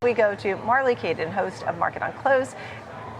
We go to Marley Kayden, host of Market on Close.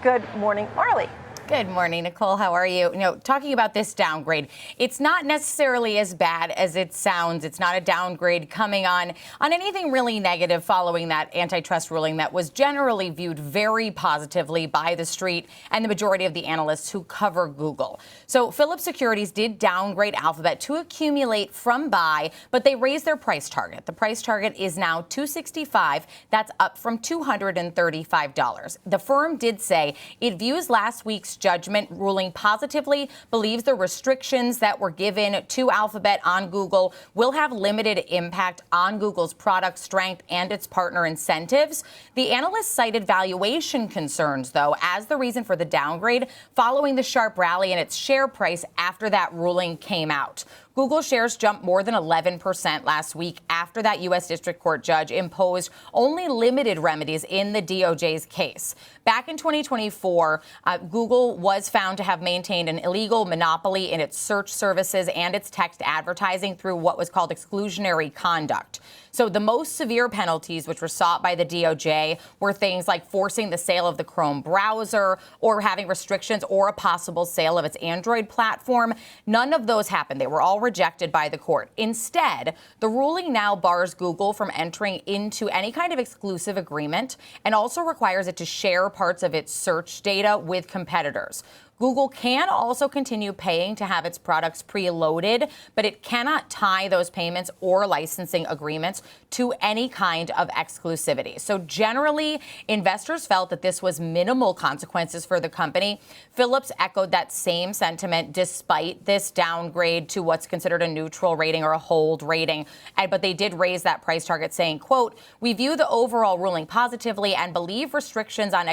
Good morning, Marley. Good morning, Nicole. How are you? Talking about this downgrade, it's not necessarily as bad as it sounds. It's not a downgrade coming on anything really negative following that antitrust ruling that was generally viewed very positively by the street and the majority of the analysts who cover Google. So Phillip Securities did downgrade Alphabet to accumulate from buy, but they raised their price target. The price target is now $265. That's up from $235. The firm did say it views last week's judgment ruling positively, believes the restrictions that were given to Alphabet on Google will have limited impact on Google's product strength and its partner incentives. The analysts cited valuation concerns, though, as the reason for the downgrade following the sharp rally in its share price after that ruling came out. Google shares jumped more than 11% last week after that U.S. District Court judge imposed only limited remedies in the DOJ's case. Back in 2024, Google was found to have maintained an illegal monopoly in its search services and its text advertising through what was called exclusionary conduct. So the most severe penalties which were sought by the DOJ were things like forcing the sale of the Chrome browser or having restrictions or a possible sale of its Android platform. None of those happened. They were all rejected by the court. Instead, the ruling now bars Google from entering into any kind of exclusive agreement and also requires it to share parts of its search data with competitors. Google can also continue paying to have its products preloaded, but it cannot tie those payments or licensing agreements to any kind of exclusivity. So generally, investors felt that this was minimal consequences for the company. Phillips echoed that same sentiment despite this downgrade to what's considered a neutral rating or a hold rating. But they did raise that price target saying, quote, "We view the overall ruling positively and believe restrictions on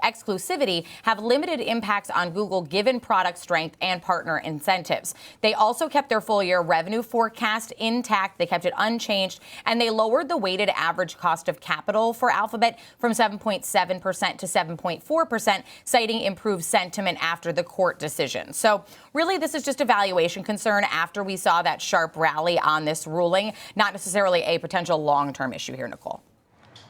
exclusivity have limited impacts on Google given product strength and partner incentives." They also kept their full year revenue forecast intact. They kept it unchanged, and they lowered the weighted average cost of capital for Alphabet from 7.7% to 7.4%, citing improved sentiment after the court decision. So really, this is just a valuation concern after we saw that sharp rally on this ruling, not necessarily a potential long-term issue here, Nicole.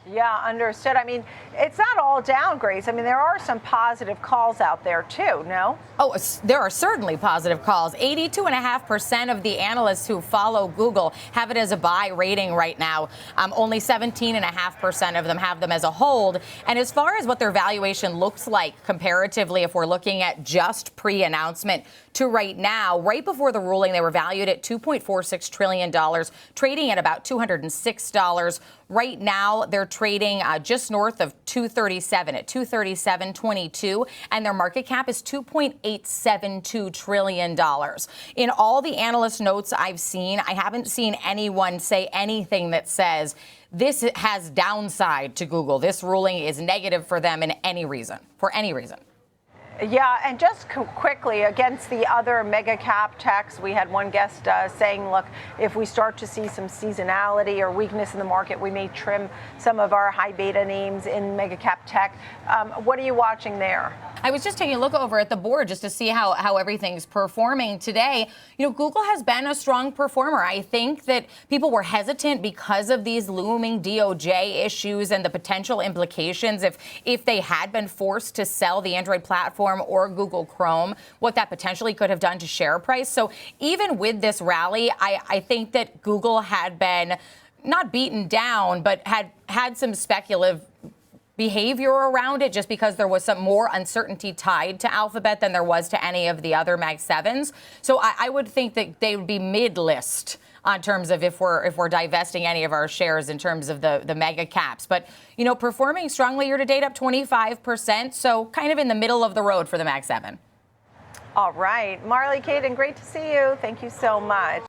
Yeah, understood. I mean, it's not all downgrades. I mean, there are some positive calls out there, too, no? Oh, there are certainly positive calls. 82.5% of the analysts who follow Google have it as a buy rating right now. Only 17.5% of them have them as a hold. And as far as what their valuation looks like comparatively, if we're looking at just pre-announcement to right now, right before the ruling, they were valued at $2.46 trillion, trading at about $206. Right now, they're trading just north of 237 at 237.22, and their market cap is $2.872 trillion. In all the analyst notes I've seen, I haven't seen anyone say anything that says this has downside to Google. This ruling is negative for them for any reason. Yeah, and just quickly, against the other mega cap techs, we had one guest saying, look, if we start to see some seasonality or weakness in the market, we may trim some of our high beta names in mega cap tech. What are you watching there? I was just taking a look over at the board just to see how everything's performing today. Google has been a strong performer. I think that people were hesitant because of these looming DOJ issues and the potential implications if they had been forced to sell the Android platform or Google Chrome, what that potentially could have done to share price. So even with this rally, I think that Google had been not beaten down, but had some speculative behavior around it just because there was some more uncertainty tied to Alphabet than there was to any of the other Mag 7s. So I would think that they would be mid-list on terms of if we're divesting any of our shares in terms of the mega caps. But, performing strongly year to date, up 25%. So kind of in the middle of the road for the Mag 7. All right. Marley Kayden, great to see you. Thank you so much.